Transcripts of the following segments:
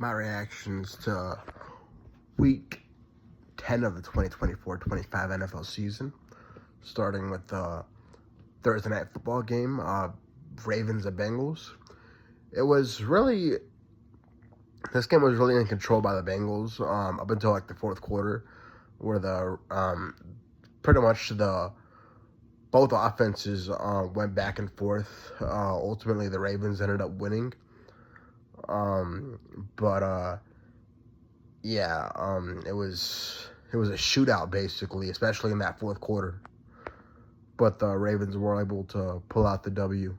My reactions to week 10 of the 2024-25 NFL season, starting with the Thursday night football game, Ravens and Bengals. This game was really in control by the Bengals up until like the fourth quarter, where pretty much both offenses went back and forth. Ultimately, the Ravens ended up winning. But yeah, it was a shootout basically, especially in that fourth quarter. But the Ravens were able to pull out the W.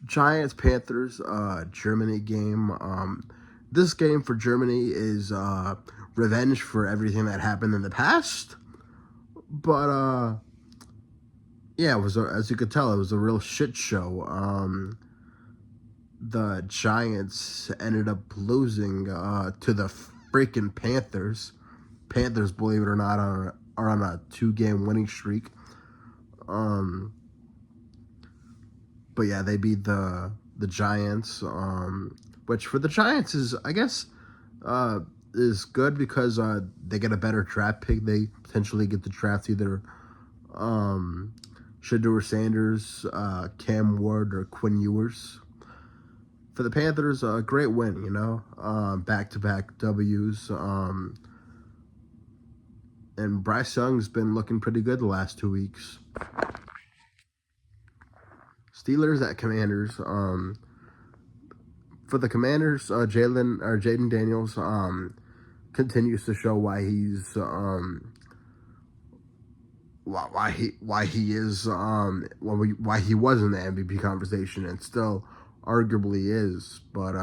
Giants Panthers Germany game. This game for Germany is revenge for everything that happened in the past. But yeah, as you could tell, it was a real shit show. The Giants ended up losing to the freaking Panthers. Panthers, believe it or not, are on a 2-game winning streak. But yeah, they beat the Giants, which for the Giants is, I guess, is good because they get a better draft pick. They potentially get the draft either Shedeur Sanders, Cam Ward, or Quinn Ewers. For the Panthers, a great win, back-to-back W's. And Bryce Young's been looking pretty good the last 2 weeks. Steelers at Commanders. For the Commanders, Jaden Daniels continues to show why he's why he was in the MVP conversation and still arguably is. But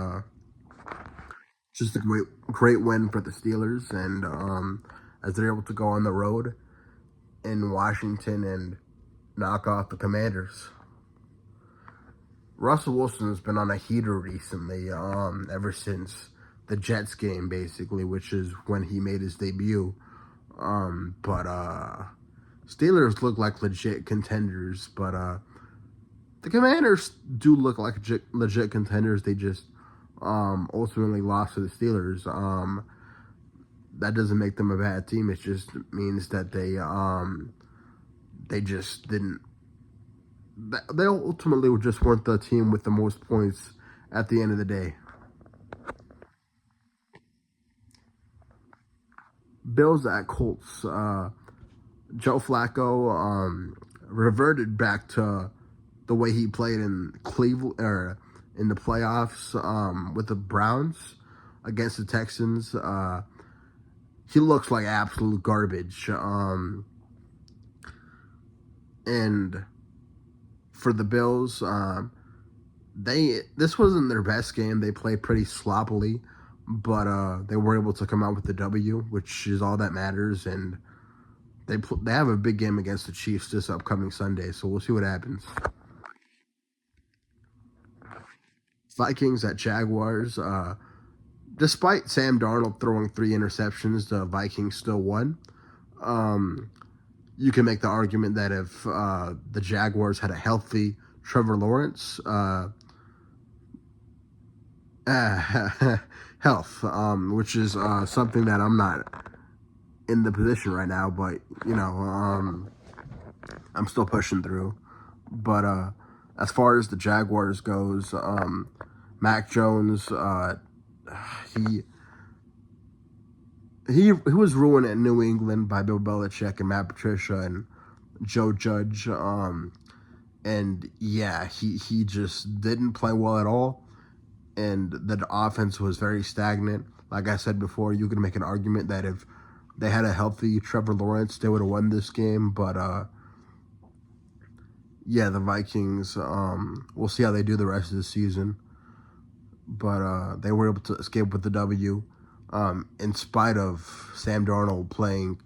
just a great win for the Steelers, and as they're able to go on the road in Washington and knock off the Commanders. Russell Wilson has been on a heater recently, ever since the Jets game, basically, which is when he made his debut. But Steelers look like legit contenders, but the Commanders do look like legit contenders. They just ultimately lost to the Steelers. That doesn't make them a bad team. It just means that they just didn't. They ultimately just weren't the team with the most points at the end of the day. Bills at Colts. Joe Flacco reverted back to the way he played in Cleveland or in the playoffs with the Browns against the Texans. He looks like absolute garbage. And for the Bills, this wasn't their best game. They played pretty sloppily, but they were able to come out with the W, which is all that matters. And they have a big game against the Chiefs this upcoming Sunday, so we'll see what happens. Vikings at Jaguars. Despite Sam Darnold throwing 3 interceptions, the Vikings still won. You can make the argument that if the Jaguars had a healthy Trevor Lawrence, health, which is something that I'm not in the position right now, but I'm still pushing through. But as far as the Jaguars goes, Mac Jones, he was ruined at New England by Bill Belichick and Matt Patricia and Joe Judge. And yeah, he just didn't play well at all. And the offense was very stagnant. Like I said before, you could make an argument that if they had a healthy Trevor Lawrence, they would have won this game. But yeah, the Vikings, we'll see how they do the rest of the season. But they were able to escape with the W, in spite of Sam Darnold playing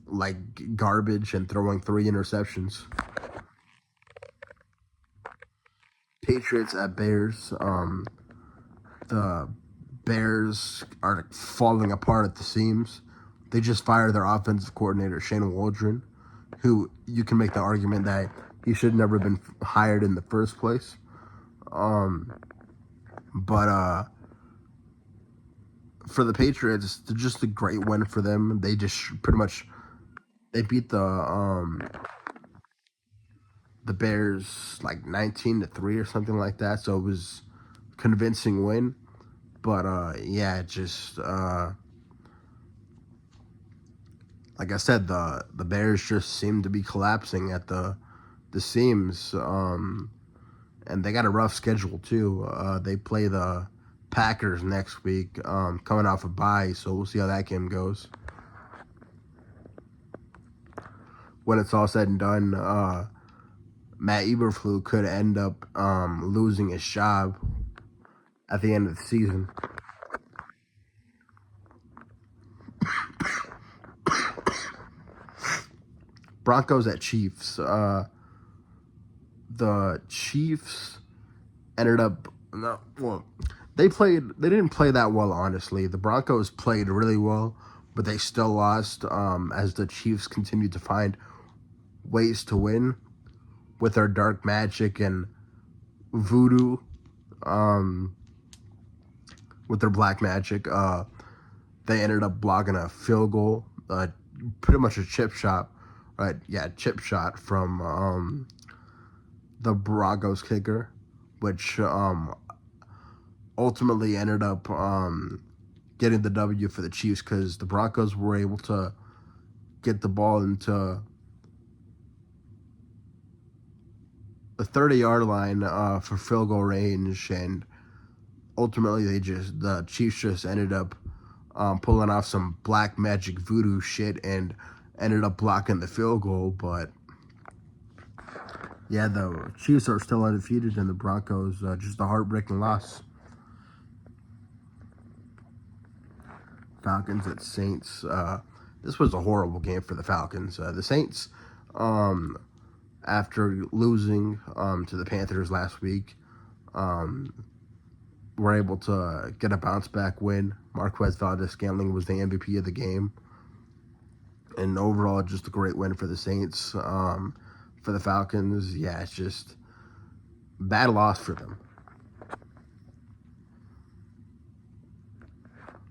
like garbage and throwing 3 interceptions. Patriots at Bears. The Bears are falling apart at the seams. They just fired their offensive coordinator, Shane Waldron, who you can make the argument that He should never have been hired in the first place. But for the Patriots, it's just a great win for them. They just pretty much they beat the Bears like 19-3 or something like that. So it was a convincing win. But yeah, just like I said, the Bears just seem to be collapsing at the seams. And they got a rough schedule too. They play the Packers next week, coming off a bye, so we'll see how that game goes. When it's all said and done, Matt Eberflus could end up losing his job at the end of the season. Broncos at Chiefs. The Chiefs ended up they didn't play that well, honestly. The Broncos played really well, but they still lost as the Chiefs continued to find ways to win with their dark magic and voodoo, with their black magic. They ended up blocking a field goal, pretty much a chip shot, right? Yeah, chip shot from the Broncos kicker, which ultimately ended up getting the W for the Chiefs because the Broncos were able to get the ball into the 30-yard line for field goal range, and ultimately the Chiefs just ended up pulling off some black magic voodoo shit and ended up blocking the field goal. But yeah, the Chiefs are still undefeated, and the Broncos just a heartbreaking loss. Falcons at Saints. This was a horrible game for the Falcons. The Saints, after losing to the Panthers last week, were able to get a bounce back win. Marquez Valdes-Scantling was the MVP of the game. And overall, just a great win for the Saints. For the Falcons, yeah, it's just bad loss for them.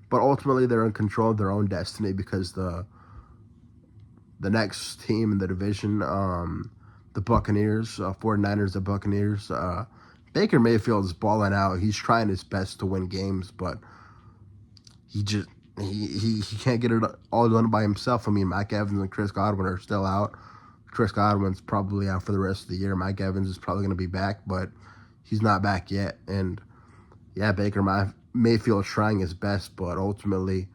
But ultimately, they're in control of their own destiny because the next team in the division, the Buccaneers, 49ers, the Buccaneers, Baker Mayfield is balling out. He's trying his best to win games, but he can't get it all done by himself. I mean, Mike Evans and Chris Godwin are still out. Chris Godwin's probably out for the rest of the year. Mike Evans is probably going to be back, but he's not back yet. And yeah, Baker Mayfield is trying his best, but ultimately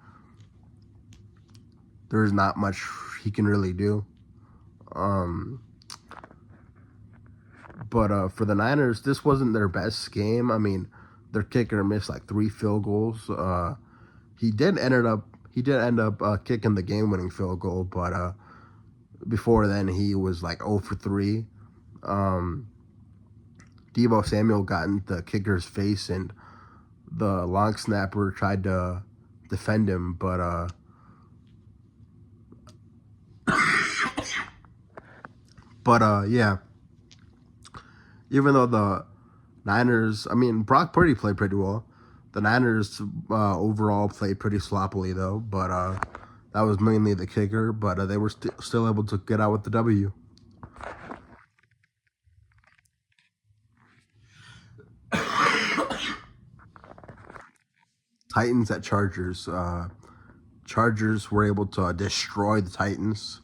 there's not much he can really do. But for the Niners, this wasn't their best game. I mean, their kicker missed like 3 field goals. He did end up kicking the game-winning field goal, but before then he was like 0 for 3. Deebo Samuel got in the kicker's face, and the long snapper tried to defend him, but yeah. Even though the Niners, I mean, Brock Purdy played pretty well. The Niners overall played pretty sloppily, though. But that was mainly the kicker. But they were still able to get out with the W. Titans at Chargers. Chargers were able to destroy the Titans.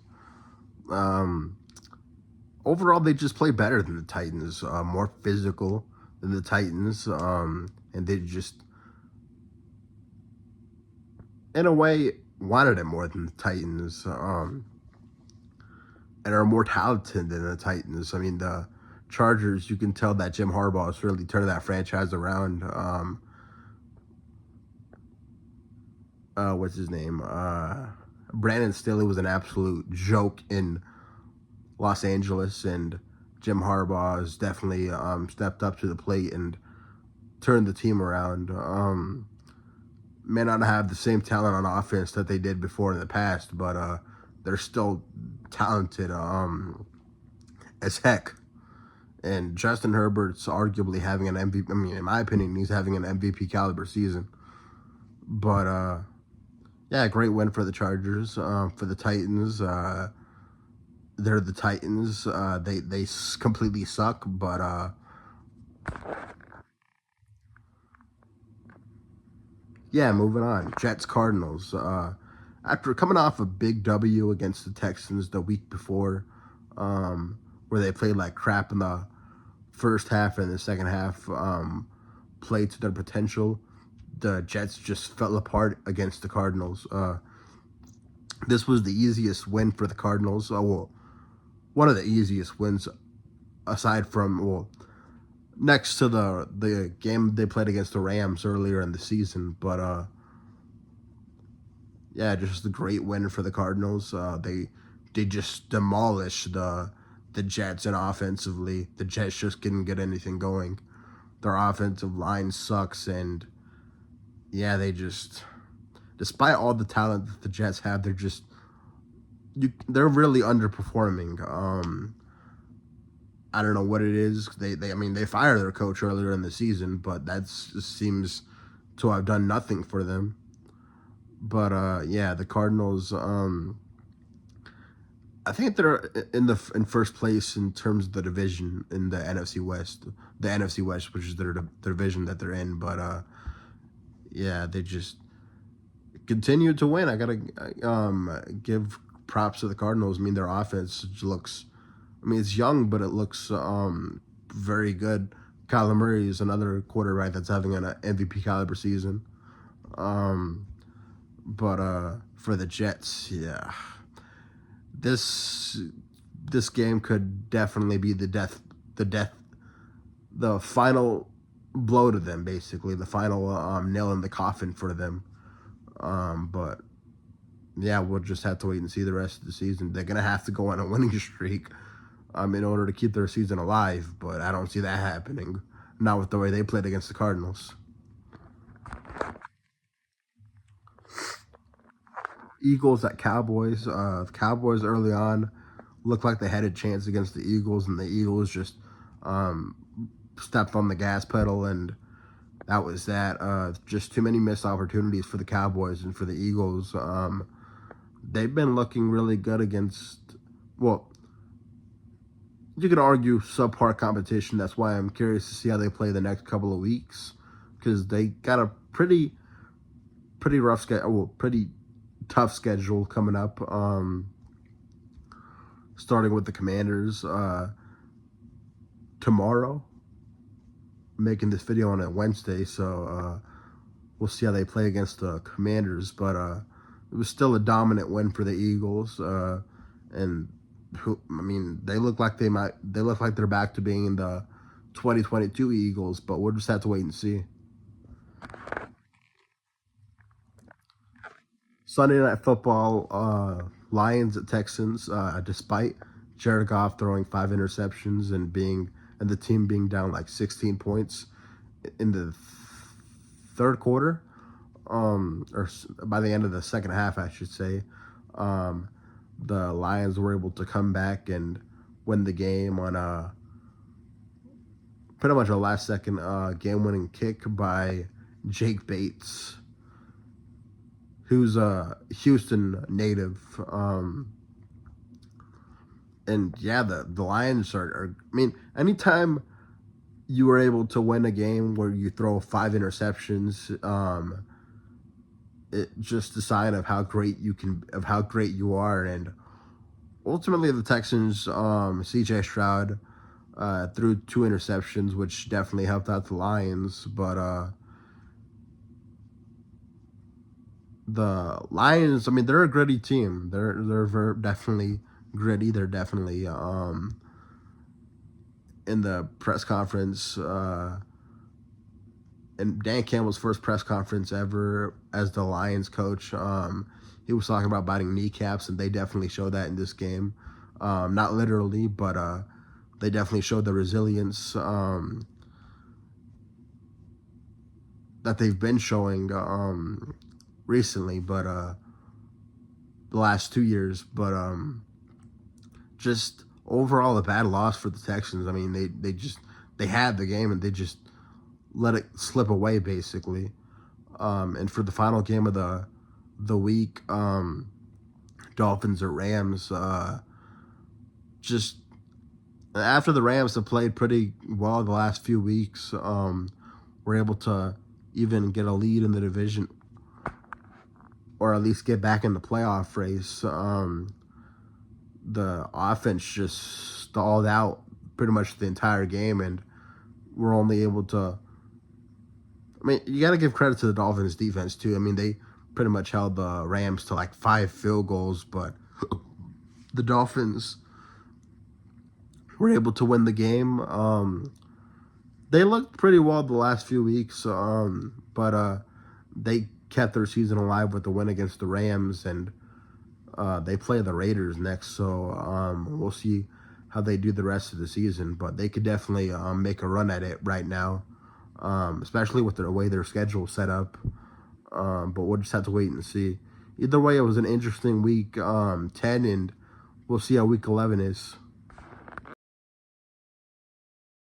Overall, they just play better than the Titans. More physical than the Titans. And they just, in a way, wanted it more than the Titans. And are more talented than the Titans. I mean, the Chargers, you can tell that Jim Harbaugh is really turning that franchise around. What's his name? Brandon Staley was an absolute joke in Los Angeles, and Jim Harbaugh has definitely stepped up to the plate and turned the team around. May not have the same talent on offense that they did before in the past, but they're still talented as heck. And Justin Herbert's arguably having an MVP. I mean, in my opinion, he's having an MVP caliber season. But yeah, great win for the Chargers. For the Titans, they're the Titans. They completely suck. But yeah, moving on. Jets Cardinals. After coming off a big W against the Texans the week before, where they played like crap in the first half and the second half, played to their potential. The Jets just fell apart against the Cardinals. This was the easiest win for the Cardinals. Well, one of the easiest wins aside from, well, next to the game they played against the Rams earlier in the season. But yeah, just a great win for the Cardinals. They just demolished the Jets, and offensively, the Jets just didn't get anything going. Their offensive line sucks, and yeah, they just, despite all the talent that the Jets have, they're really underperforming. I don't know what it is. I mean, they fired their coach earlier in the season, but that seems to have done nothing for them. But yeah, the Cardinals. I think they're in first place in terms of the division in the NFC West. The NFC West, which is their division that they're in. But yeah, they just continue to win. I gotta give props to the Cardinals. I mean, their offense looks. I mean, it's young, but it looks very good. Kyler Murray is another quarterback that's having an MVP caliber season. But for the Jets, yeah, this this game could definitely be the final blow to them, basically the final nail in the coffin for them. But yeah, we'll just have to wait and see the rest of the season. They're gonna have to go on a winning streak, in order to keep their season alive. But I don't see that happening. Not with the way they played against the Cardinals. Eagles at Cowboys. The Cowboys early on looked like they had a chance against the Eagles, and the Eagles just um, stepped on the gas pedal, and that was that. Just too many missed opportunities for the Cowboys and for the Eagles. They've been looking really good against, well, you could argue subpar competition. That's why I'm curious to see how they play the next couple of weeks, because they got a pretty rough schedule, well, pretty tough schedule coming up. Starting with the Commanders tomorrow. I'm making this video on a Wednesday, so we'll see how they play against the Commanders. But it was still a dominant win for the Eagles, and I mean, they look like they're back to being in the 2022 Eagles, but we'll just have to wait and see. Sunday Night Football, Lions at Texans. Despite Jared Goff throwing 5 interceptions and the team being down like 16 points in the third quarter, or by the end of the second half, I should say, the Lions were able to come back and win the game on pretty much a last second game-winning kick by Jake Bates, who's a Houston native. And yeah, the Lions are. I mean, anytime you were able to win a game where you throw 5 interceptions, it just a sign of how great you are. And ultimately, the Texans, C.J. Stroud, threw 2 interceptions, which definitely helped out the Lions. But the Lions, I mean, they're a gritty team. They're definitely gritty. They're definitely in the press conference, in Dan Campbell's first press conference ever as the Lions coach. He was talking about biting kneecaps, and they definitely showed that in this game. Not literally, but they definitely showed the resilience that they've been showing recently, but the last 2 years. But just overall a bad loss for the Texans. I mean, they had the game and they just let it slip away basically. And for the final game of the week, Dolphins or Rams, just after the Rams have played pretty well the last few weeks, were able to even get a lead in the division, or at least get back in the playoff race. The offense just stalled out pretty much the entire game, and we're only able to. I mean, you got to give credit to the Dolphins' defense too. I mean, they pretty much held the Rams to like 5 field goals, but the Dolphins were able to win the game. They looked pretty well the last few weeks, but they kept their season alive with the win against the Rams, and they play the Raiders next. So we'll see how they do the rest of the season, but they could definitely make a run at it right now, especially with the way their schedule is set up. But we'll just have to wait and see. Either way, it was an interesting week 10, and we'll see how week 11 is.